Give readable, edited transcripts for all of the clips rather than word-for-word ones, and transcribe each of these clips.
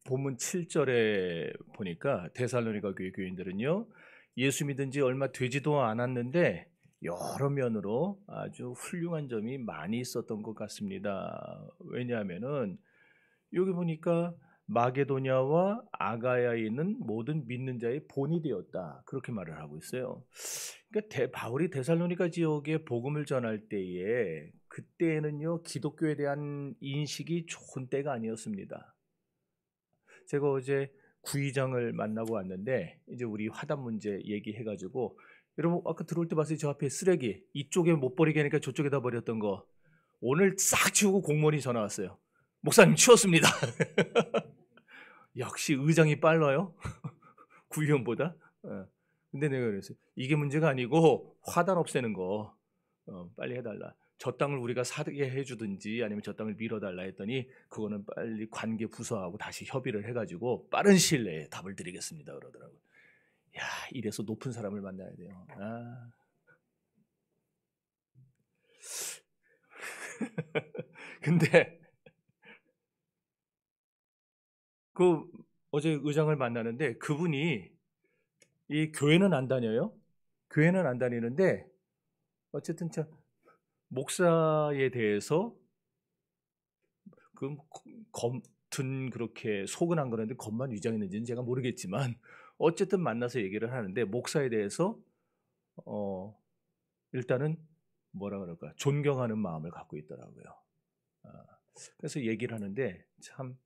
본문 7절에 보니까 데살로니가 교회 교인들은요, 예수 믿은 지 얼마 되지도 않았는데 여러 면으로 아주 훌륭한 점이 많이 있었던 것 같습니다. 왜냐하면은 여기 보니까 마게도냐와 아가야에 있는 모든 믿는 자의 본이 되었다, 그렇게 말을 하고 있어요. 그러니까 바울이 데살로니가 지역에 복음을 전할 때에 그때에는요, 기독교에 대한 인식이 좋은 때가 아니었습니다. 제가 어제 구의장을 만나고 왔는데 이제 우리 화단 문제 얘기해가지고, 여러분 아까 들어올 때 봤어요? 저 앞에 쓰레기 이쪽에 못 버리게 하니까 저쪽에다 버렸던 거 오늘 싹 치우고 공무원이 전화 왔어요. 목사님 치웠습니다. 역시 의장이 빨라요. 구의원보다. 근데 내가 그랬어요. 이게 문제가 아니고 화단 없애는 거 빨리 해달라. 저 땅을 우리가 사게 해주든지 아니면 저 땅을 밀어달라 했더니 그거는 빨리 관계 부서하고 다시 협의를 해가지고 빠른 시일 내에 답을 드리겠습니다 그러더라고요. 야, 이래서 높은 사람을 만나야 돼요. 근데 그 어제 의장을 만나는데 그분이 이 교회는 안 다녀요. 교회는 안 다니는데 어쨌든 참 목사에 대해서 그 겉은 그렇게 속은 안 그러는데 겉만 위장했는지는 제가 모르겠지만 어쨌든 만나서 얘기를 하는데 목사에 대해서 일단은 뭐라 그럴까, 존경하는 마음을 갖고 있더라고요. 그래서 얘기를 하는데 참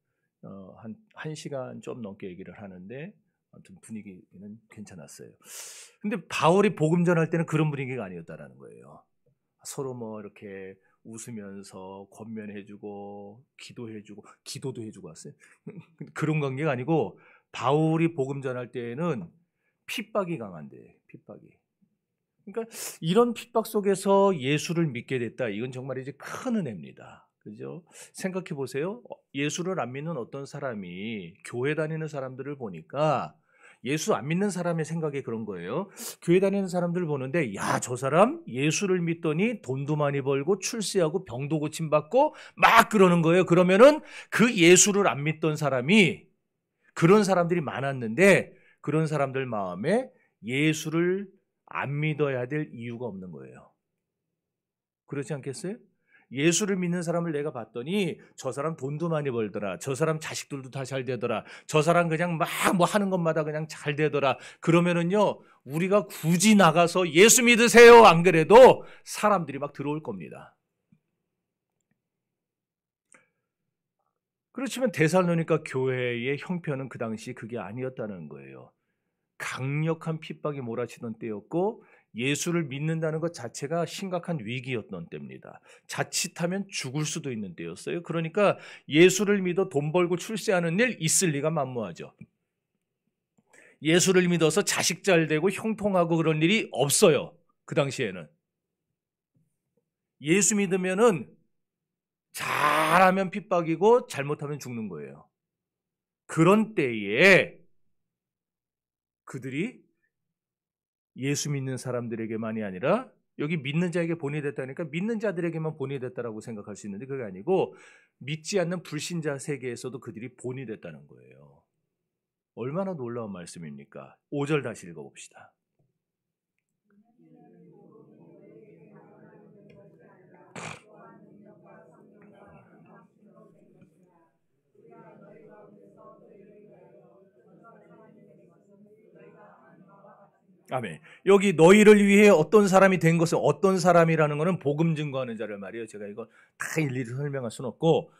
한 시간 좀 넘게 얘기를 하는데 아무튼 분위기는 괜찮았어요. 근데 바울이 복음 전할 때는 그런 분위기가 아니었다라는 거예요. 서로 뭐 이렇게 웃으면서 권면해주고 기도해주고, 기도도 해주고 왔어요. 그런 관계가 아니고 바울이 복음 전할 때에는 핍박이 강한데, 핍박이. 그러니까 이런 핍박 속에서 예수를 믿게 됐다. 이건 정말 이제 큰 은혜입니다. 그죠? 생각해 보세요. 예수를 안 믿는 어떤 사람이 교회 다니는 사람들을 보니까 예수 안 믿는 사람의 생각이 그런 거예요. 교회 다니는 사람들 보는데, 야, 저 사람 예수를 믿더니 돈도 많이 벌고 출세하고 병도 고침받고 막 그러는 거예요. 그러면은 그 예수를 안 믿던 사람이, 그런 사람들이 많았는데 그런 사람들 마음에 예수를 안 믿어야 될 이유가 없는 거예요. 그렇지 않겠어요? 예수를 믿는 사람을 내가 봤더니 저 사람 돈도 많이 벌더라, 저 사람 자식들도 다 잘 되더라, 저 사람 그냥 막 뭐 하는 것마다 그냥 잘 되더라. 그러면은요, 우리가 굳이 나가서 예수 믿으세요 안 그래도 사람들이 막 들어올 겁니다. 그렇지만 데살로니가 교회의 형편은 그 당시 그게 아니었다는 거예요. 강력한 핍박이 몰아치던 때였고 예수를 믿는다는 것 자체가 심각한 위기였던 때입니다. 자칫하면 죽을 수도 있는 때였어요. 그러니까 예수를 믿어 돈 벌고 출세하는 일 있을 리가 만무하죠. 예수를 믿어서 자식 잘 되고 형통하고 그런 일이 없어요. 그 당시에는. 예수 믿으면은 잘하면 핍박이고 잘못하면 죽는 거예요. 그런 때에 그들이 예수 믿는 사람들에게만이 아니라 여기 믿는 자에게 본이 됐다니까 믿는 자들에게만 본이 됐다라고 생각할 수 있는데 그게 아니고 믿지 않는 불신자 세계에서도 그들이 본이 됐다는 거예요. 얼마나 놀라운 말씀입니까? 5절 다시 읽어봅시다. 아멘. 여기 너희를 위해 어떤 사람이 된 것은, 어떤 사람이라는 것은 복음 증거하는 자를 말이에요. 제가 이거 다 일일이 설명할 수는 없고,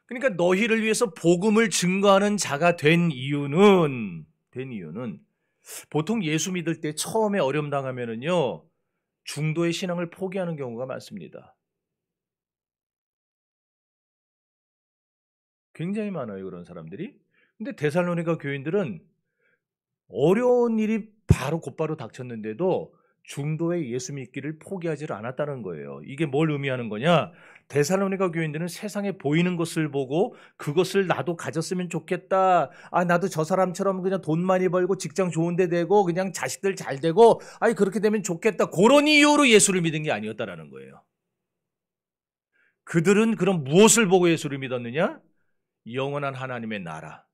그러니까 너희를 위해서 복음을 증거하는 자가 된 이유는 보통 예수 믿을 때 처음에 어려움 당하면은요, 중도의 신앙을 포기하는 경우가 많습니다. 굉장히 많아요, 그런 사람들이. 근데 데살로니가 교인들은 어려운 일이 곧바로 닥쳤는데도 중도에 예수 믿기를 포기하지 않았다는 거예요. 이게 뭘 의미하는 거냐? 데살로니가 교인들은 세상에 보이는 것을 보고 그것을 나도 가졌으면 좋겠다. 나도 저 사람처럼 그냥 돈 많이 벌고 직장 좋은 데 되고 그냥 자식들 잘 되고 그렇게 되면 좋겠다. 그런 이유로 예수를 믿은 게 아니었다라는 거예요. 그들은 그럼 무엇을 보고 예수를 믿었느냐? 영원한 하나님의 나라,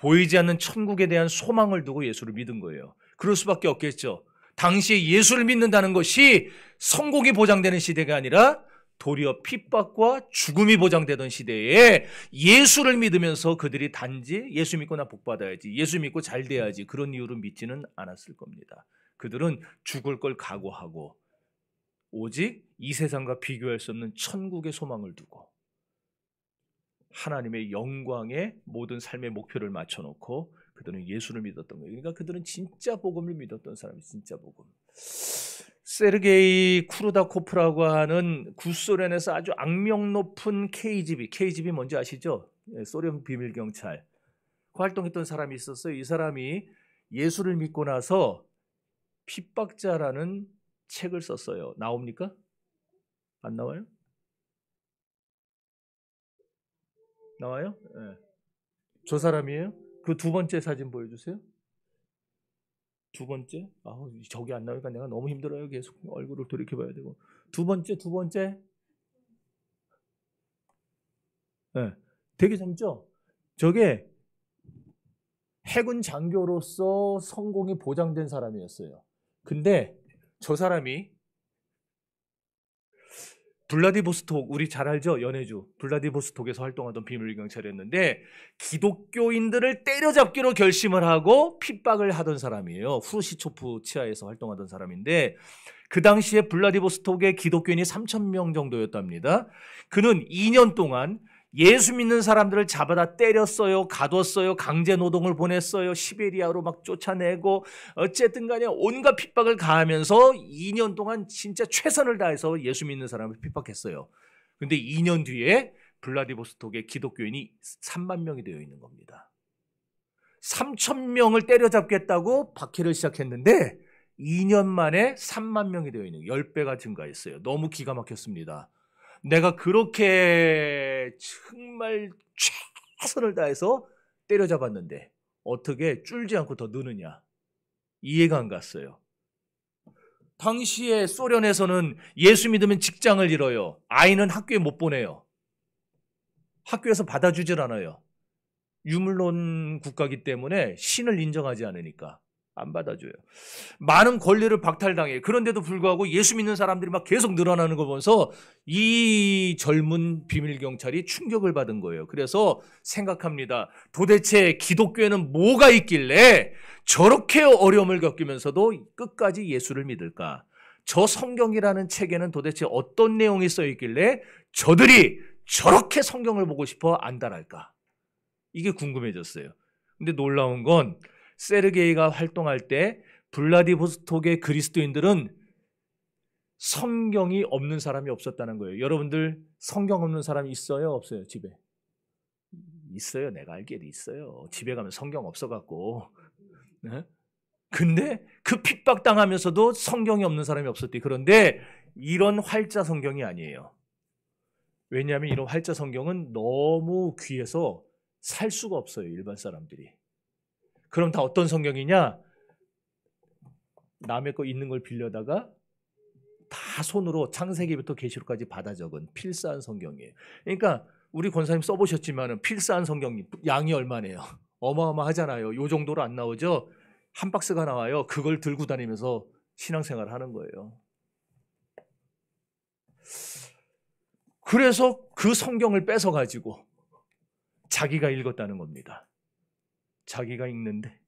보이지 않는 천국에 대한 소망을 두고 예수를 믿은 거예요. 그럴 수밖에 없겠죠. 당시에 예수를 믿는다는 것이 성공이 보장되는 시대가 아니라 도리어 핍박과 죽음이 보장되던 시대에 예수를 믿으면서 그들이 단지 예수 믿고 나 복 받아야지, 예수 믿고 잘 돼야지 그런 이유로 믿지는 않았을 겁니다. 그들은 죽을 걸 각오하고 오직 이 세상과 비교할 수 없는 천국의 소망을 두고 하나님의 영광에 모든 삶의 목표를 맞춰놓고 그들은 예수를 믿었던 거예요. 그러니까 그들은 진짜 복음을 믿었던 사람이 진짜 복음. 세르게이 쿠르다코프라고 하는 구소련에서 아주 악명 높은 KGB 뭔지 아시죠? 소련 비밀경찰 활동했던 사람이 있었어요. 이 사람이 예수를 믿고 나서 핍박자라는 책을 썼어요. 나옵니까? 안 나와요? 나와요? 네. 저 사람이에요? 그 두 번째 사진 보여주세요. 두 번째? 저기 안 나오니까 내가 너무 힘들어요. 계속 얼굴을 돌이켜봐야 되고. 두 번째. 네. 되게 젊죠? 저게 해군 장교로서 성공이 보장된 사람이었어요. 근데 저 사람이 블라디보스톡, 우리 잘 알죠? 연해주 블라디보스톡에서 활동하던 비밀경찰이었는데 기독교인들을 때려잡기로 결심을 하고 핍박을 하던 사람이에요. 후르시초프 치하에서 활동하던 사람인데 그 당시에 블라디보스톡의 기독교인이 3,000명 정도였답니다. 그는 2년 동안 예수 믿는 사람들을 잡아다 때렸어요. 가뒀어요. 강제 노동을 보냈어요. 시베리아로 막 쫓아내고 어쨌든 간에 온갖 핍박을 가하면서 2년 동안 진짜 최선을 다해서 예수 믿는 사람을 핍박했어요. 근데 2년 뒤에 블라디보스톡의 기독교인이 3만 명이 되어 있는 겁니다. 3,000명을 때려잡겠다고 박해를 시작했는데 2년 만에 3만 명이 되어 있는 10배가 증가했어요. 너무 기가 막혔습니다. 내가 그렇게 정말 최선을 다해서 때려잡았는데 어떻게 쫄지 않고 더 느느냐. 이해가 안 갔어요. 당시에 소련에서는 예수 믿으면 직장을 잃어요. 아이는 학교에 못 보내요. 학교에서 받아주질 않아요. 유물론 국가이기 때문에 신을 인정하지 않으니까 안 받아줘요. 많은 권리를 박탈당해요. 그런데도 불구하고 예수 믿는 사람들이 막 계속 늘어나는 거 보면서 이 젊은 비밀경찰이 충격을 받은 거예요. 그래서 생각합니다. 도대체 기독교에는 뭐가 있길래 저렇게 어려움을 겪으면서도 끝까지 예수를 믿을까? 저 성경이라는 책에는 도대체 어떤 내용이 써 있길래 저들이 저렇게 성경을 보고 싶어 안달할까? 이게 궁금해졌어요. 근데 놀라운 건 세르게이가 활동할 때 블라디보스톡의 그리스도인들은 성경이 없는 사람이 없었다는 거예요. 여러분들 성경 없는 사람이 있어요? 없어요? 집에? 있어요. 내가 알기에도 있어요. 집에 가면 성경 없어갖고. 네? 근데 그 핍박당하면서도 성경이 없는 사람이 없었대. 그런데 이런 활자 성경이 아니에요. 왜냐하면 이런 활자 성경은 너무 귀해서 살 수가 없어요. 일반 사람들이. 그럼 다 어떤 성경이냐? 남의 거 있는 걸 빌려다가 다 손으로 창세기부터 계시록까지 받아 적은 필사한 성경이에요. 그러니까 우리 권사님 써보셨지만 필사한 성경이 양이 얼마네요. 어마어마하잖아요. 요 정도로 안 나오죠. 한 박스가 나와요. 그걸 들고 다니면서 신앙생활을 하는 거예요. 그래서 그 성경을 뺏어가지고 자기가 읽었다는 겁니다. 자기가 읽는데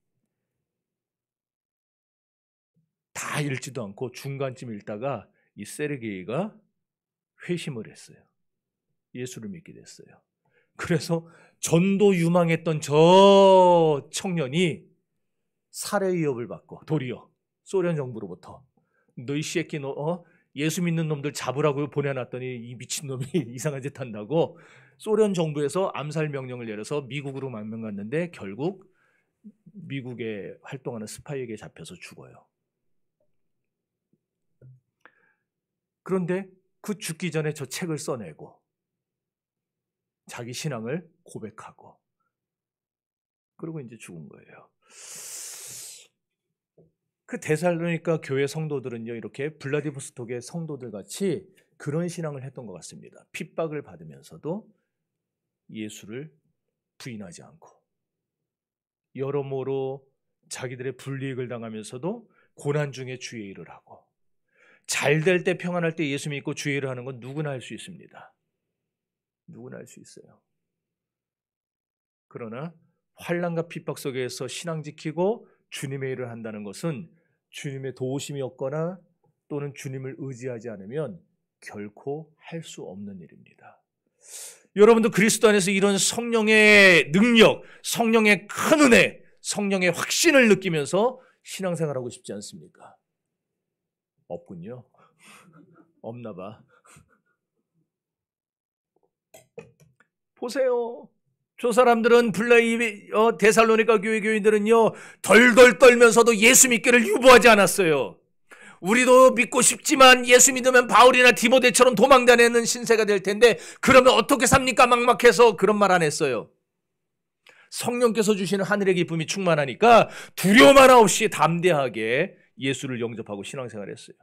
다 읽지도 않고 중간쯤 읽다가 이 세르게이가 회심을 했어요. 예수를 믿게 됐어요. 그래서 전도 유망했던 저 청년이 살해 위협을 받고 도리어 소련 정부로부터 너희 새끼 예수 믿는 놈들 잡으라고 보내놨더니 이 미친놈이 이상한 짓 한다고 소련 정부에서 암살 명령을 내려서 미국으로 망명갔는데 결국 미국에 활동하는 스파이에게 잡혀서 죽어요. 그런데 그 죽기 전에 저 책을 써내고 자기 신앙을 고백하고 그리고 이제 죽은 거예요. 그 데살로니가 교회 성도들은요, 이렇게 블라디보스톡의 성도들 같이 그런 신앙을 했던 것 같습니다. 핍박을 받으면서도 예수를 부인하지 않고 여러모로 자기들의 불이익을 당하면서도 고난 중에 주의 일을 하고, 잘 될 때 평안할 때 예수 믿고 주의 일을 하는 건 누구나 할 수 있습니다. 누구나 할 수 있어요. 그러나 환난과 핍박 속에서 신앙 지키고 주님의 일을 한다는 것은 주님의 도우심이 없거나 또는 주님을 의지하지 않으면 결코 할 수 없는 일입니다. 여러분도 그리스도 안에서 이런 성령의 능력, 성령의 큰 은혜, 성령의 확신을 느끼면서 신앙생활하고 싶지 않습니까? 없군요. 없나 봐. 보세요. 저 사람들은 데살로니가 교회 교인들은요, 덜덜 떨면서도 예수 믿기를 유보하지 않았어요. 우리도 믿고 싶지만 예수 믿으면 바울이나 디모데처럼 도망다니는 신세가 될 텐데 그러면 어떻게 삽니까? 막막해서 그런 말 안 했어요. 성령께서 주시는 하늘의 기쁨이 충만하니까 두려움 하나 없이 담대하게 예수를 영접하고 신앙생활했어요.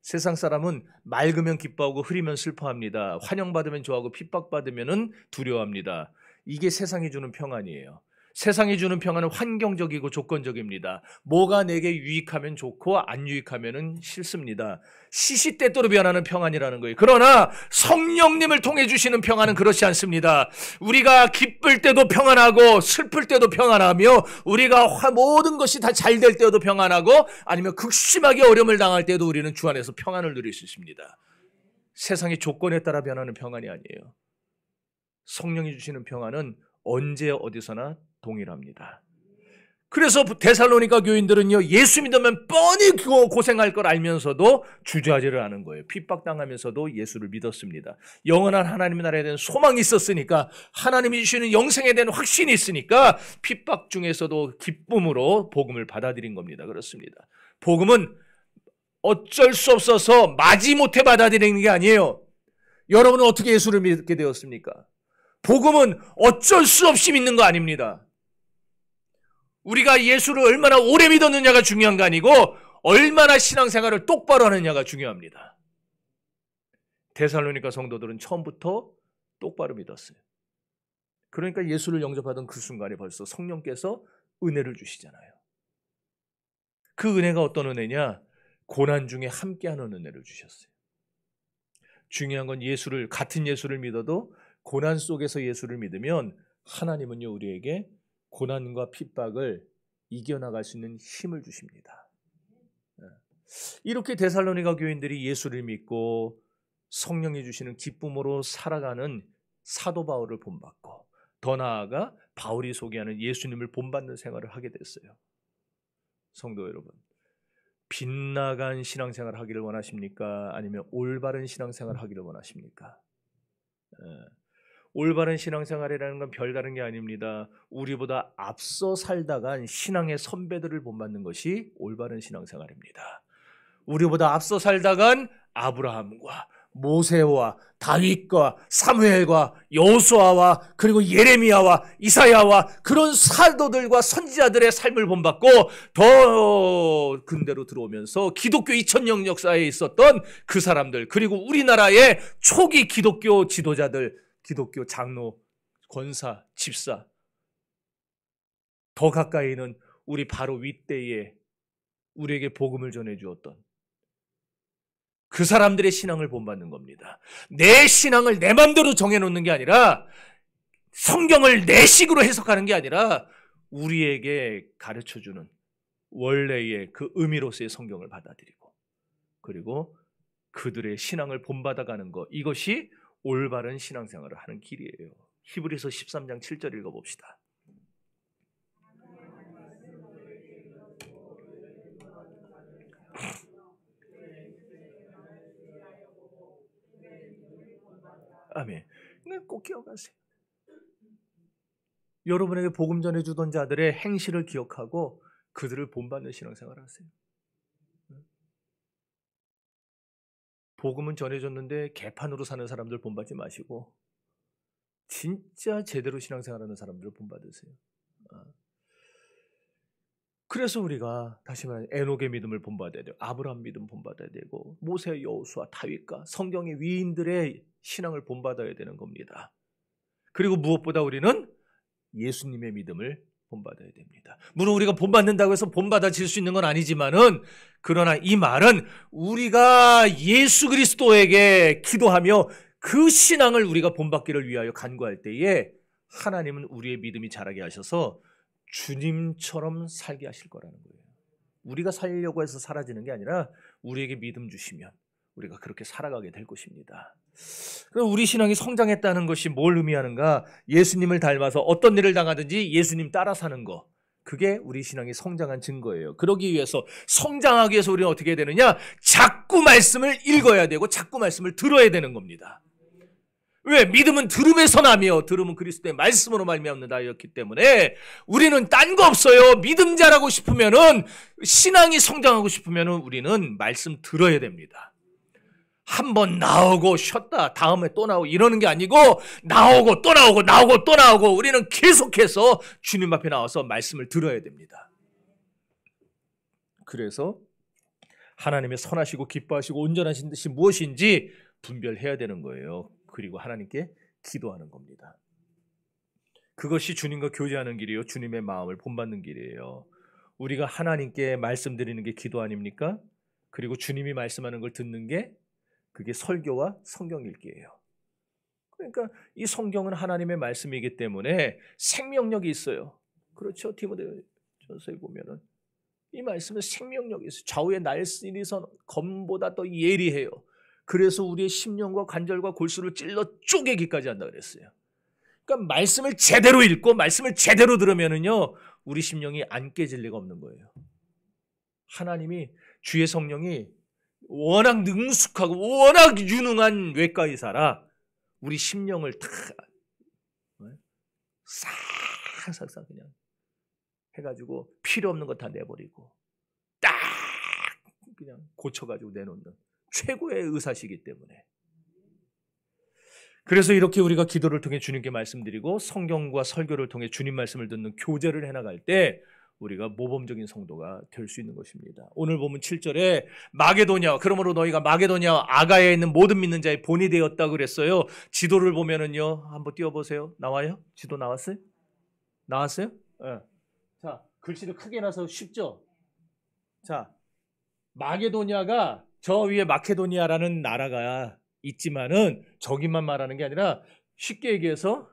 세상 사람은 맑으면 기뻐하고 흐리면 슬퍼합니다. 환영받으면 좋아하고 핍박받으면 두려워합니다. 이게 세상이 주는 평안이에요. 세상이 주는 평안은 환경적이고 조건적입니다. 뭐가 내게 유익하면 좋고 안 유익하면 싫습니다. 시시때때로 변하는 평안이라는 거예요. 그러나 성령님을 통해 주시는 평안은 그렇지 않습니다. 우리가 기쁠 때도 평안하고 슬플 때도 평안하며 우리가 모든 것이 다 잘 될 때도 평안하고 아니면 극심하게 어려움을 당할 때도 우리는 주 안에서 평안을 누릴 수 있습니다. 세상의 조건에 따라 변하는 평안이 아니에요. 성령이 주시는 평안은 언제 어디서나 동일합니다. 그래서 데살로니가 교인들은요, 예수 믿으면 뻔히 고생할 걸 알면서도 주저하지를 않은 거예요. 핍박당하면서도 예수를 믿었습니다. 영원한 하나님의 나라에 대한 소망이 있었으니까, 하나님이 주시는 영생에 대한 확신이 있으니까 핍박 중에서도 기쁨으로 복음을 받아들인 겁니다. 그렇습니다. 복음은 어쩔 수 없어서 마지못해 받아들이는 게 아니에요. 여러분은 어떻게 예수를 믿게 되었습니까? 복음은 어쩔 수 없이 믿는 거 아닙니다. 우리가 예수를 얼마나 오래 믿었느냐가 중요한 거 아니고 얼마나 신앙생활을 똑바로 하느냐가 중요합니다. 데살로니가 성도들은 처음부터 똑바로 믿었어요. 그러니까 예수를 영접하던 그 순간에 벌써 성령께서 은혜를 주시잖아요. 그 은혜가 어떤 은혜냐? 고난 중에 함께하는 은혜를 주셨어요. 중요한 건 같은 예수를 믿어도 고난 속에서 예수를 믿으면 하나님은요, 우리에게 고난과 핍박을 이겨나갈 수 있는 힘을 주십니다. 이렇게 데살로니가 교인들이 예수를 믿고 성령이 주시는 기쁨으로 살아가는 사도 바울을 본받고 더 나아가 바울이 소개하는 예수님을 본받는 생활을 하게 됐어요. 성도 여러분, 빗나간 신앙생활을 하기를 원하십니까? 아니면 올바른 신앙생활을 하기를 원하십니까? 올바른 신앙생활이라는 건 별다른 게 아닙니다. 우리보다 앞서 살다간 신앙의 선배들을 본받는 것이 올바른 신앙생활입니다. 우리보다 앞서 살다간 아브라함과 모세와 다윗과 사무엘과 여호수아와 그리고 예레미야와 이사야와 그런 사도들과 선지자들의 삶을 본받고 더 근대로 들어오면서 기독교 2000년 역사에 있었던 그 사람들, 그리고 우리나라의 초기 기독교 지도자들, 기독교 장로, 권사, 집사, 더 가까이는 우리 바로 윗대에 우리에게 복음을 전해주었던 그 사람들의 신앙을 본받는 겁니다. 내 신앙을 내 맘대로 정해놓는 게 아니라, 성경을 내 식으로 해석하는 게 아니라 우리에게 가르쳐주는 원래의 그 의미로서의 성경을 받아들이고 그리고 그들의 신앙을 본받아가는 것, 이것이 올바른 신앙생활을 하는 길이에요. 히브리서 13장 7절 읽어봅시다. 아멘. 꼭 기억하세요. 여러분에게 복음 전해주던 자들의 행실을 기억하고 그들을 본받는 신앙생활을 하세요. 복음은 전해줬는데 개판으로 사는 사람들 본받지 마시고 진짜 제대로 신앙생활하는 사람들을 본받으세요. 그래서 우리가 다시 말해 에녹의 믿음을 본받아야 돼요. 아브라함 믿음 본받아야 되고 모세, 여호수아, 다윗과 성경의 위인들의 신앙을 본받아야 되는 겁니다. 그리고 무엇보다 우리는 예수님의 믿음을 본받아야 됩니다. 물론 우리가 본받는다고 해서 본받아질 수 있는 건 아니지만은, 그러나 이 말은 우리가 예수 그리스도에게 기도하며 그 신앙을 우리가 본받기를 위하여 간구할 때에 하나님은 우리의 믿음이 자라게 하셔서 주님처럼 살게 하실 거라는 거예요. 우리가 살려고 해서 사라지는 게 아니라 우리에게 믿음 주시면 우리가 그렇게 살아가게 될 것입니다. 그럼 우리 신앙이 성장했다는 것이 뭘 의미하는가? 예수님을 닮아서 어떤 일을 당하든지 예수님 따라 사는 거, 그게 우리 신앙이 성장한 증거예요. 그러기 위해서, 성장하기 위해서 우리는 어떻게 해야 되느냐? 자꾸 말씀을 읽어야 되고 자꾸 말씀을 들어야 되는 겁니다. 왜? 믿음은 들음에서 나며 들음은 그리스도의 말씀으로 말미암는다였기 때문에 우리는 딴 거 없어요. 믿음 자라고 싶으면은, 신앙이 성장하고 싶으면은 우리는 말씀 들어야 됩니다. 한 번 나오고 쉬었다 다음에 또 나오고 이러는 게 아니고, 나오고 또 나오고 나오고 또 나오고 우리는 계속해서 주님 앞에 나와서 말씀을 들어야 됩니다. 그래서 하나님의 선하시고 기뻐하시고 온전하신 뜻이 무엇인지 분별해야 되는 거예요. 그리고 하나님께 기도하는 겁니다. 그것이 주님과 교제하는 길이요, 주님의 마음을 본받는 길이에요. 우리가 하나님께 말씀드리는 게 기도 아닙니까? 그리고 주님이 말씀하는 걸 듣는 게, 그게 설교와 성경 읽기예요. 그러니까 이 성경은 하나님의 말씀이기 때문에 생명력이 있어요. 그렇죠? 디모데전서에 보면은 이 말씀은 생명력이 있어요. 좌우의 날씬이선 검보다 더 예리해요. 그래서 우리의 심령과 관절과 골수를 찔러 쪼개기까지 한다 그랬어요. 그러니까 말씀을 제대로 읽고 말씀을 제대로 들으면은요, 우리 심령이 안 깨질 리가 없는 거예요. 하나님이, 주의 성령이 워낙 능숙하고 워낙 유능한 외과의사라 우리 심령을 다 싹싹싹 그냥 해가지고 필요 없는 거 다 내버리고 딱 그냥 고쳐가지고 내놓는 최고의 의사시기 때문에, 그래서 이렇게 우리가 기도를 통해 주님께 말씀드리고 성경과 설교를 통해 주님 말씀을 듣는 교제를 해나갈 때 우리가 모범적인 성도가 될 수 있는 것입니다. 오늘 보면 7절에 마게도냐, 그러므로 너희가 마게도냐 아가야에 있는 모든 믿는 자의 본이 되었다 그랬어요. 지도를 보면은요, 한번 띄워보세요. 나와요? 지도 나왔어요? 나왔어요? 네. 자, 글씨도 크게 나서 쉽죠? 자, 마게도냐가 저 위에 마케도니아라는 나라가 있지만은 저기만 말하는 게 아니라, 쉽게 얘기해서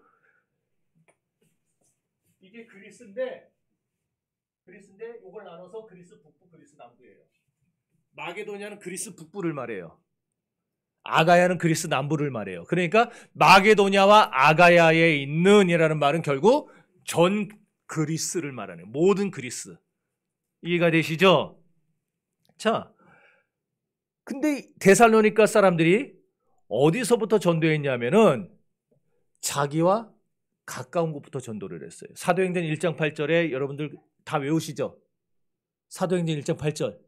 이게 그리스인데 이걸 나눠서 그리스 북부, 그리스 남부예요. 마게도냐는 그리스 북부를 말해요. 아가야는 그리스 남부를 말해요. 그러니까 마게도냐와 아가야에 있는 이라는 말은 결국 전 그리스를 말하는, 모든 그리스. 이해가 되시죠? 자, 근데 데살로니가 사람들이 어디서부터 전도했냐면은 자기와 가까운 곳부터 전도를 했어요. 사도행전 1장 8절에 여러분들 다 외우시죠? 사도행전 1장 8절.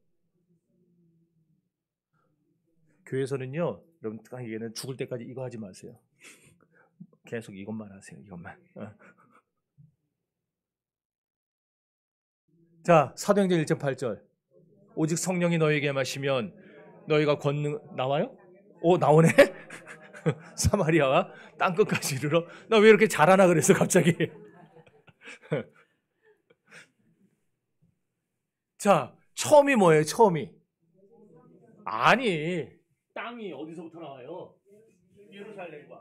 교회에서는요, 여러분 얘는 죽을 때까지 이거 하지 마세요. 계속 이것만 하세요. 이것만. 자, 사도행전 1장 8절. 오직 성령이 너희에게 마시면 너희가 권능, 나와요? 오, 나오네? 사마리아와 땅끝까지 이르러. 나 왜 이렇게 잘하나 그랬어 갑자기. 자, 처음이 뭐예요? 처음이. 아니, 땅이 어디서부터 나와요? 예루살렘과.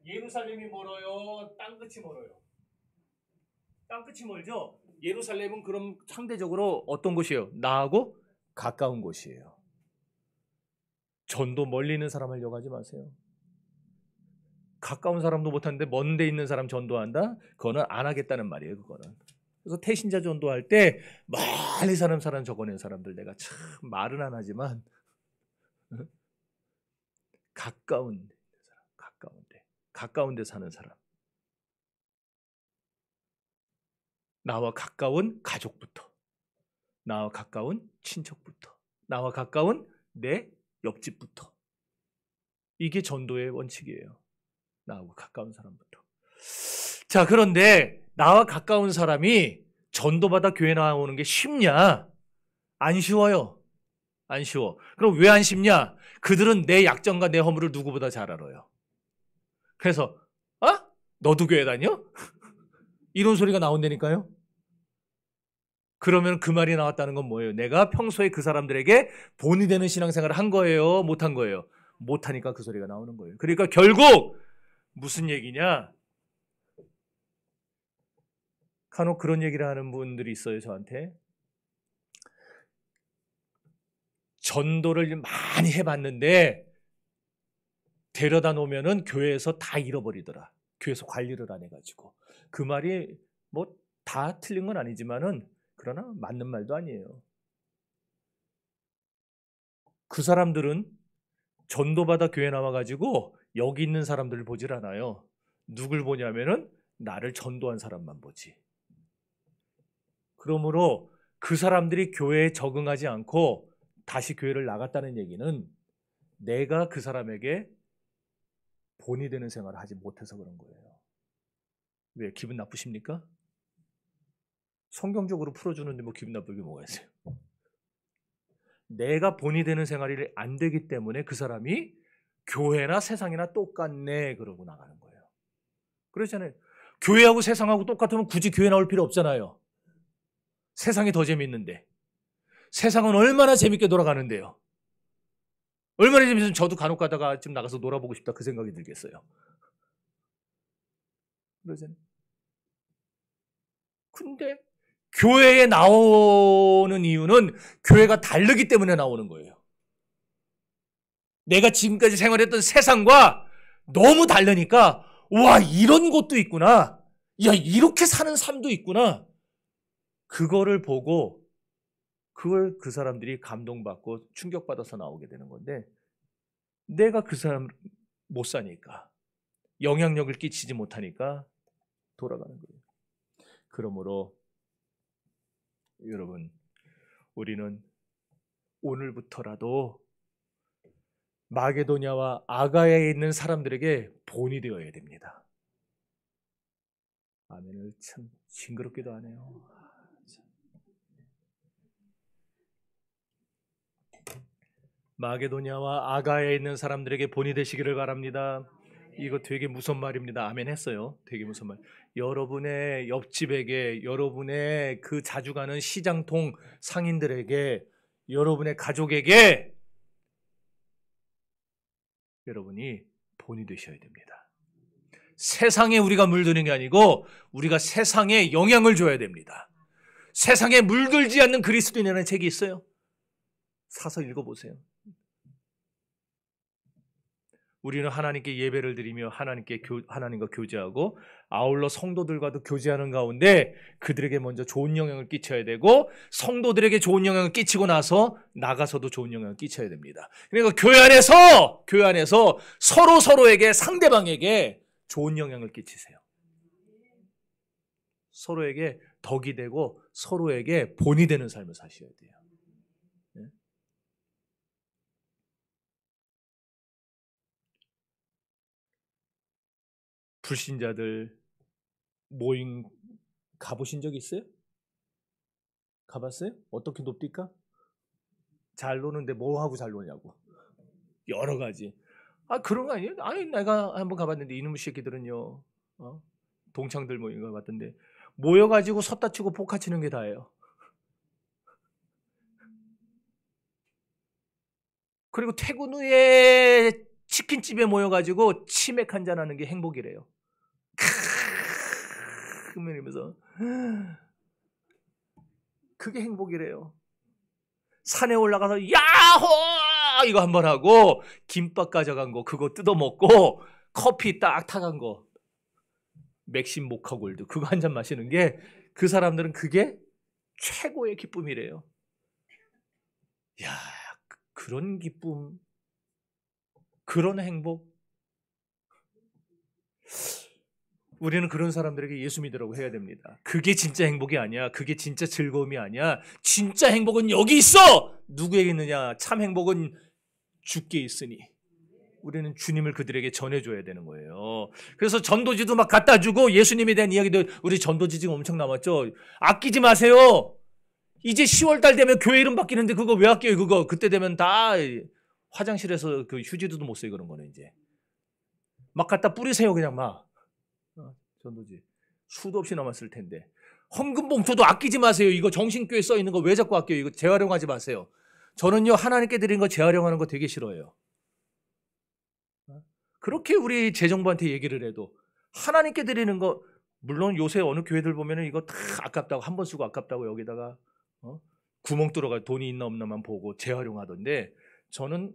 예루살렘이 멀어요? 땅끝이 멀어요? 땅끝이 멀죠? 예루살렘은 그럼 상대적으로 어떤 곳이에요? 나하고 가까운 곳이에요. 전도 멀리 있는 사람 하려고 하지 마세요. 가까운 사람도 못하는데 먼 데 있는 사람 전도한다? 그거는 안 하겠다는 말이에요. 그거는. 그래서 태신자 전도할 때 멀리 사는 사람 적어낸 사람들 내가 참 말은 안 하지만 가까운 사람, 가까운 데 사는 사람, 나와 가까운 가족부터, 나와 가까운 친척부터, 나와 가까운 내 옆집부터. 이게 전도의 원칙이에요. 나하고 가까운 사람부터. 자, 그런데 나와 가까운 사람이 전도받아 교회 나오는 게 쉽냐? 안 쉬워요. 안 쉬워. 그럼 왜 안 쉽냐? 그들은 내 약점과 내 허물을 누구보다 잘 알아요. 그래서 너도 교회 다녀? 이런 소리가 나온다니까요. 그러면 그 말이 나왔다는 건 뭐예요? 내가 평소에 그 사람들에게 본이 되는 신앙생활을 한 거예요? 못한 거예요? 못하니까 그 소리가 나오는 거예요. 그러니까 결국 무슨 얘기냐? 간혹 그런 얘기를 하는 분들이 있어요, 저한테. 전도를 많이 해봤는데 데려다 놓으면은 교회에서 다 잃어버리더라. 교회에서 관리를 안 해가지고. 그 말이 뭐 다 틀린 건 아니지만은 그러나 맞는 말도 아니에요. 그 사람들은 전도받아 교회 나와가지고 여기 있는 사람들을 보질 않아요. 누굴 보냐면은 나를 전도한 사람만 보지. 그러므로 그 사람들이 교회에 적응하지 않고 다시 교회를 나갔다는 얘기는 내가 그 사람에게 본이 되는 생활을 하지 못해서 그런 거예요. 왜? 기분 나쁘십니까? 성경적으로 풀어주는데 뭐 기분 나쁠 게 뭐가 있어요? 내가 본이 되는 생활이 안 되기 때문에 그 사람이 교회나 세상이나 똑같네 그러고 나가는 거예요. 그렇잖아요. 교회하고 세상하고 똑같으면 굳이 교회 나올 필요 없잖아요. 세상이 더 재밌는데. 세상은 얼마나 재밌게 돌아가는데요. 얼마나 재밌으면 저도 간혹 가다가 좀 나가서 놀아보고 싶다 그 생각이 들겠어요. 그러잖아요. 근데 교회에 나오는 이유는 교회가 다르기 때문에 나오는 거예요. 내가 지금까지 생활했던 세상과 너무 다르니까 와 이런 것도 있구나. 야 이렇게 사는 삶도 있구나. 그거를 보고 그걸 그 사람들이 감동받고 충격받아서 나오게 되는 건데 내가 그 사람 못 사니까 영향력을 끼치지 못하니까 돌아가는 거예요. 그러므로 여러분 우리는 오늘부터라도 마게도냐와 아가야에 있는 사람들에게 본이 되어야 됩니다. 아멘을 참 징그럽기도 하네요. 마게도냐와 아가야에 있는 사람들에게 본이 되시기를 바랍니다. 이거 되게 무서운 말입니다. 아멘 했어요. 되게 무서운 말. 여러분의 옆집에게, 여러분의 그 자주 가는 시장통 상인들에게, 여러분의 가족에게 여러분이 본이 되셔야 됩니다. 세상에 우리가 물드는 게 아니고 우리가 세상에 영향을 줘야 됩니다. 세상에 물들지 않는 그리스도인이라는 책이 있어요. 사서 읽어보세요. 우리는 하나님께 예배를 드리며 하나님과 교제하고 아울러 성도들과도 교제하는 가운데 그들에게 먼저 좋은 영향을 끼쳐야 되고 성도들에게 좋은 영향을 끼치고 나서 나가서도 좋은 영향을 끼쳐야 됩니다. 그러니까 교회 안에서 서로에게 상대방에게 좋은 영향을 끼치세요. 서로에게 덕이 되고 서로에게 본이 되는 삶을 사셔야 돼요. 불신자들 모임 가보신 적 있어요? 가봤어요? 어떻게 높디까? 잘 노는데 뭐 하고 잘 노냐고. 여러 가지. 그런 거 아니에요? 아니 내가 한번 가봤는데 이놈의 새끼들은요. 동창들 모임 가봤던데 모여가지고 섰다 치고 포카 치는 게 다예요. 그리고 퇴근 후에 치킨집에 모여가지고 치맥 한잔 하는 게 행복이래요. 그러면서 그게 행복이래요. 산에 올라가서 야호 이거 한번 하고 김밥 가져간 거 그거 뜯어먹고 커피 딱 타간 거 맥심 모카 골드 그거 한 잔 마시는 게 그 사람들은 그게 최고의 기쁨이래요. 야 그런 기쁨 그런 행복 우리는 그런 사람들에게 예수 믿으라고 해야 됩니다. 그게 진짜 행복이 아니야. 그게 진짜 즐거움이 아니야. 진짜 행복은 여기 있어. 누구에게 있느냐? 참 행복은 주께 있으니. 우리는 주님을 그들에게 전해줘야 되는 거예요. 그래서 전도지도 막 갖다 주고 예수님에 대한 이야기도 우리 전도지 지금 엄청 남았죠. 아끼지 마세요. 이제 10월달 되면 교회 이름 바뀌는데 그거 왜 아껴요? 그거 그때 되면 다 화장실에서 그 휴지도 못 써요. 그런 거는 이제 막 갖다 뿌리세요. 그냥 막 전도지 수도 없이 남았을 텐데. 헌금 봉투도 아끼지 마세요. 이거 정신교회 써 있는 거 왜 자꾸 아껴요? 이거 재활용하지 마세요. 저는요, 하나님께 드리는 거 재활용하는 거 되게 싫어해요. 그렇게 우리 재정부한테 얘기를 해도 하나님께 드리는 거, 물론 요새 어느 교회들 보면은 이거 다 아깝다고, 한 번 쓰고 아깝다고 여기다가 구멍 뚫어가 돈이 있나 없나만 보고 재활용하던데, 저는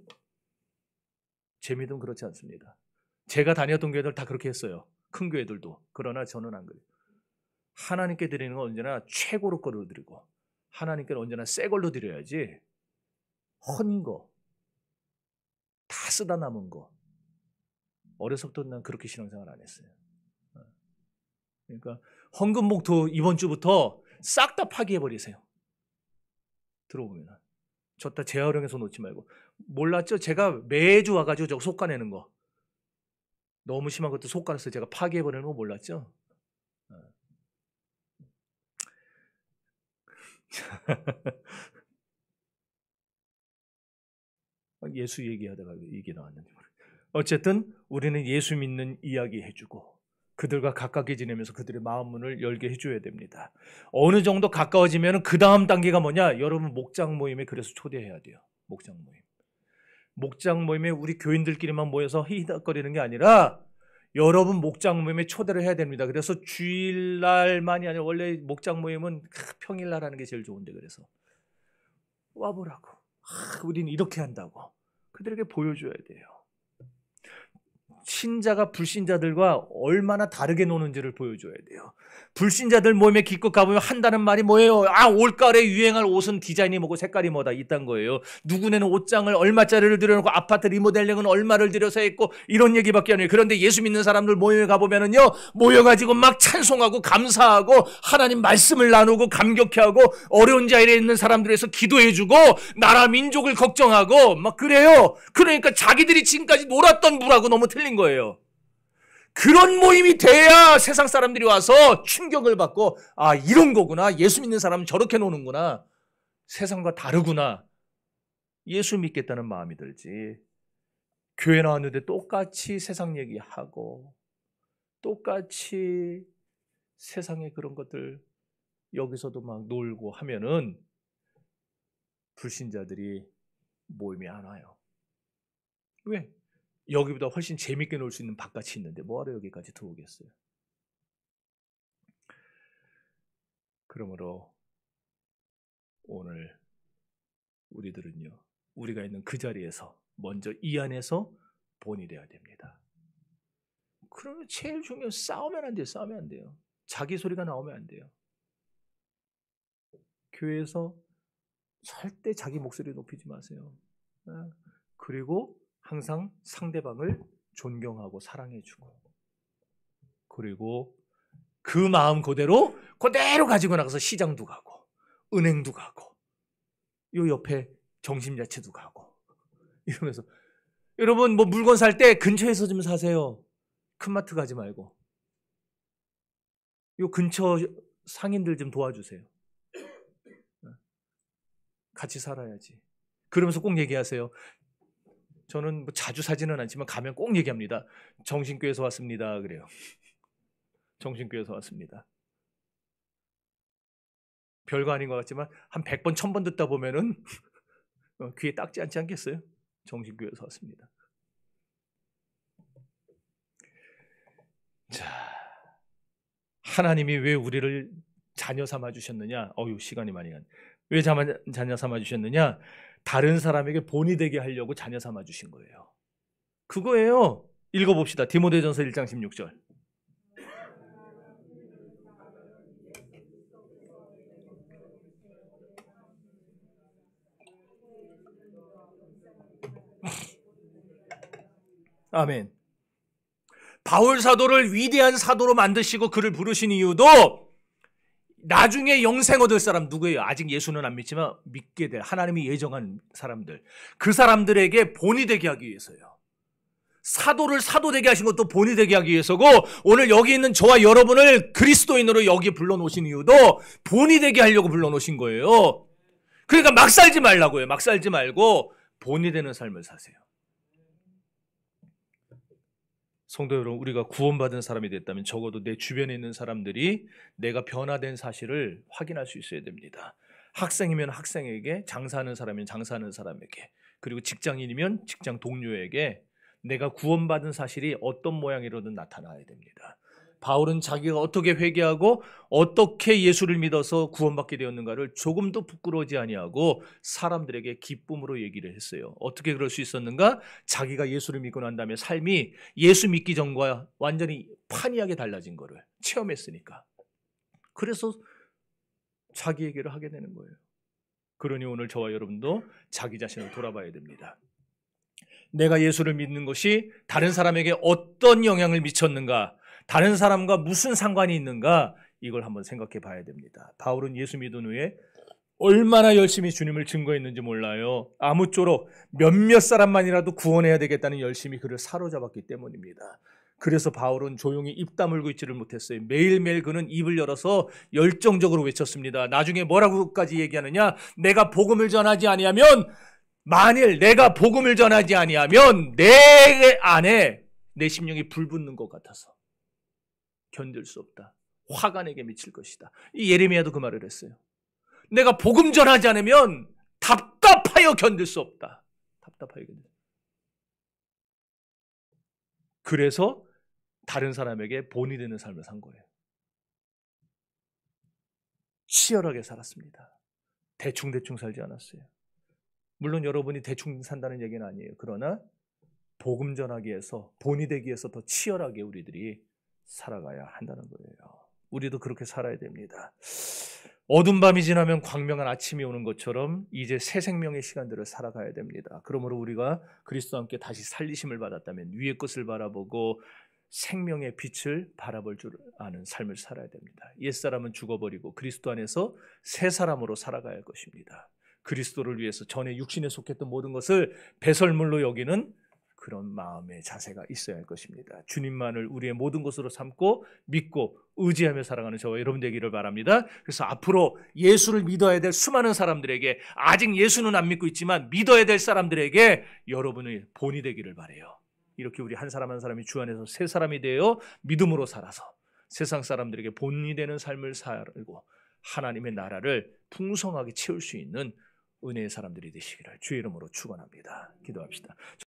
제 믿음 그렇지 않습니다. 제가 다녔던 교회들 다 그렇게 했어요. 큰 교회들도. 그러나 저는 안 그래요. 하나님께 드리는 건 언제나 최고로 거로 드리고, 하나님께는 언제나 새 걸로 드려야지, 헌 거, 다 쓰다 남은 거. 어려서부터 난 그렇게 신앙생활 안 했어요. 그러니까 헌금 봉투 이번 주부터 싹 다 파기해버리세요. 들어보면 저 다 재활용해서 놓지 말고. 몰랐죠? 제가 매주 와가지고 저거 솎아내는 거, 너무 심한 것도 솎아내서 제가 파기해버리는 거 몰랐죠? 예수 얘기하다가 이게 나왔는지 모르겠어요. 어쨌든 우리는 예수 믿는 이야기 해주고 그들과 가깝게 지내면서 그들의 마음 문을 열게 해줘야 됩니다. 어느 정도 가까워지면 그 다음 단계가 뭐냐? 여러분 목장 모임에 그래서 초대해야 돼요. 목장 모임. 목장 모임에 우리 교인들끼리만 모여서 히히덕거리는 게 아니라 여러분 목장 모임에 초대를 해야 됩니다. 그래서 주일날만이 아니라 원래 목장 모임은 평일날 하는 게 제일 좋은데, 그래서 와보라고. 우리는 이렇게 한다고 그들에게 보여줘야 돼요. 신자가 불신자들과 얼마나 다르게 노는지를 보여줘야 돼요. 불신자들 모임에 기껏 가보면 한다는 말이 뭐예요? 아, 올가을에 유행할 옷은 디자인이 뭐고 색깔이 뭐다, 이딴 거예요. 누구네는 옷장을 얼마짜리를 들여놓고 아파트 리모델링은 얼마를 들여서 했고, 이런 얘기밖에 안 해요. 그런데 예수 믿는 사람들 모임에 가보면은요, 모여가지고 막 찬송하고 감사하고 하나님 말씀을 나누고 감격해하고 어려운 자리에 있는 사람들 위해서 기도해주고 나라 민족을 걱정하고 막 그래요. 그러니까 자기들이 지금까지 놀았던 물하고 너무 틀린 거예요. 그런 모임이 돼야 세상 사람들이 와서 충격을 받고, 아, 이런 거구나. 예수 믿는 사람은 저렇게 노는구나. 세상과 다르구나. 예수 믿겠다는 마음이 들지. 교회 나왔는데 똑같이 세상 얘기하고 똑같이 세상의 그런 것들 여기서도 막 놀고 하면은 불신자들이 모임에 안 와요. 왜? 여기보다 훨씬 재밌게 놀 수 있는 바깥이 있는데 뭐하러 여기까지 들어오겠어요? 그러므로 오늘 우리들은요, 우리가 있는 그 자리에서 먼저 이 안에서 본이 돼야 됩니다. 그러면 제일 중요한, 싸우면 안 돼요. 싸우면 안 돼요. 자기 소리가 나오면 안 돼요. 교회에서 절대 자기 목소리 높이지 마세요. 그리고 항상 상대방을 존경하고 사랑해주고, 그리고 그 마음 그대로 가지고 나가서 시장도 가고 은행도 가고 요 옆에 정신야채도 가고 이러면서, 여러분 뭐 물건 살 때 근처에서 좀 사세요. 큰 마트 가지 말고 요 근처 상인들 좀 도와주세요. 같이 살아야지. 그러면서 꼭 얘기하세요. 저는 뭐 자주 사지는 않지만 가면 꼭 얘기합니다. 정신교회에서 왔습니다. 그래요. 정신교회에서 왔습니다. 별거 아닌 것 같지만 한 100번, 1000번 듣다 보면은 귀에 딱지 않지 않겠어요? 정신교회에서 왔습니다. 자, 하나님이 왜 우리를 자녀 삼아 주셨느냐? 시간이 많이 간. 왜 자녀 삼아 주셨느냐? 다른 사람에게 본이 되게 하려고 자녀 삼아 주신 거예요. 그거예요. 읽어봅시다. 디모데전서 1장 16절. 아멘. 바울 사도를 위대한 사도로 만드시고 그를 부르신 이유도 나중에 영생 얻을 사람 누구예요? 아직 예수는 안 믿지만 믿게 될 하나님이 예정한 사람들, 그 사람들에게 본이 되게 하기 위해서요. 사도를 사도 되게 하신 것도 본이 되게 하기 위해서고, 오늘 여기 있는 저와 여러분을 그리스도인으로 여기 불러놓으신 이유도 본이 되게 하려고 불러놓으신 거예요. 그러니까 막 살지 말라고요. 막 살지 말고 본이 되는 삶을 사세요. 성도 여러분, 우리가 구원받은 사람이 됐다면 적어도 내 주변에 있는 사람들이 내가 변화된 사실을 확인할 수 있어야 됩니다. 학생이면 학생에게, 장사하는 사람이면 장사하는 사람에게, 그리고 직장인이면 직장 동료에게 내가 구원받은 사실이 어떤 모양이로든 나타나야 됩니다. 바울은 자기가 어떻게 회개하고 어떻게 예수를 믿어서 구원받게 되었는가를 조금도 부끄러워하지 아니하고 사람들에게 기쁨으로 얘기를 했어요. 어떻게 그럴 수 있었는가? 자기가 예수를 믿고 난 다음에 삶이 예수 믿기 전과 완전히 판이하게 달라진 거를 체험했으니까. 그래서 자기 얘기를 하게 되는 거예요. 그러니 오늘 저와 여러분도 자기 자신을 돌아봐야 됩니다. 내가 예수를 믿는 것이 다른 사람에게 어떤 영향을 미쳤는가? 다른 사람과 무슨 상관이 있는가? 이걸 한번 생각해 봐야 됩니다. 바울은 예수 믿은 후에 얼마나 열심히 주님을 증거했는지 몰라요. 아무쪼록 몇몇 사람만이라도 구원해야 되겠다는 열심이 그를 사로잡았기 때문입니다. 그래서 바울은 조용히 입 다물고 있지를 못했어요. 매일매일 그는 입을 열어서 열정적으로 외쳤습니다. 나중에 뭐라고까지 얘기하느냐? 내가 복음을 전하지 아니하면, 만일 내가 복음을 전하지 아니하면 내 안에 내 심령이 불붙는 것 같아서 견딜 수 없다. 화가 내게 미칠 것이다. 이 예레미야도 그 말을 했어요. 내가 복음 전하지 않으면 답답하여 견딜 수 없다. 답답하여 견딜 수 없다. 그래서 다른 사람에게 본이 되는 삶을 산 거예요. 치열하게 살았습니다. 대충대충 살지 않았어요. 물론 여러분이 대충 산다는 얘기는 아니에요. 그러나 복음 전하기 위해서, 본이 되기 위해서 더 치열하게 우리들이 살아가야 한다는 거예요. 우리도 그렇게 살아야 됩니다. 어두운 밤이 지나면 광명한 아침이 오는 것처럼 이제 새 생명의 시간들을 살아가야 됩니다. 그러므로 우리가 그리스도와 함께 다시 살리심을 받았다면 위의 것을 바라보고 생명의 빛을 바라볼 줄 아는 삶을 살아야 됩니다. 옛사람은 죽어버리고 그리스도 안에서 새 사람으로 살아가야 할 것입니다. 그리스도를 위해서 전에 육신에 속했던 모든 것을 배설물로 여기는 그런 마음의 자세가 있어야 할 것입니다. 주님만을 우리의 모든 것으로 삼고 믿고 의지하며 살아가는 저와 여러분 되기를 바랍니다. 그래서 앞으로 예수를 믿어야 될 수많은 사람들에게, 아직 예수는 안 믿고 있지만 믿어야 될 사람들에게 여러분의 본이 되기를 바라요. 이렇게 우리 한 사람 한 사람이 주 안에서 새 사람이 되어 믿음으로 살아서 세상 사람들에게 본이 되는 삶을 살고 하나님의 나라를 풍성하게 채울 수 있는 은혜의 사람들이 되시기를 주의 이름으로 축원합니다. 기도합시다.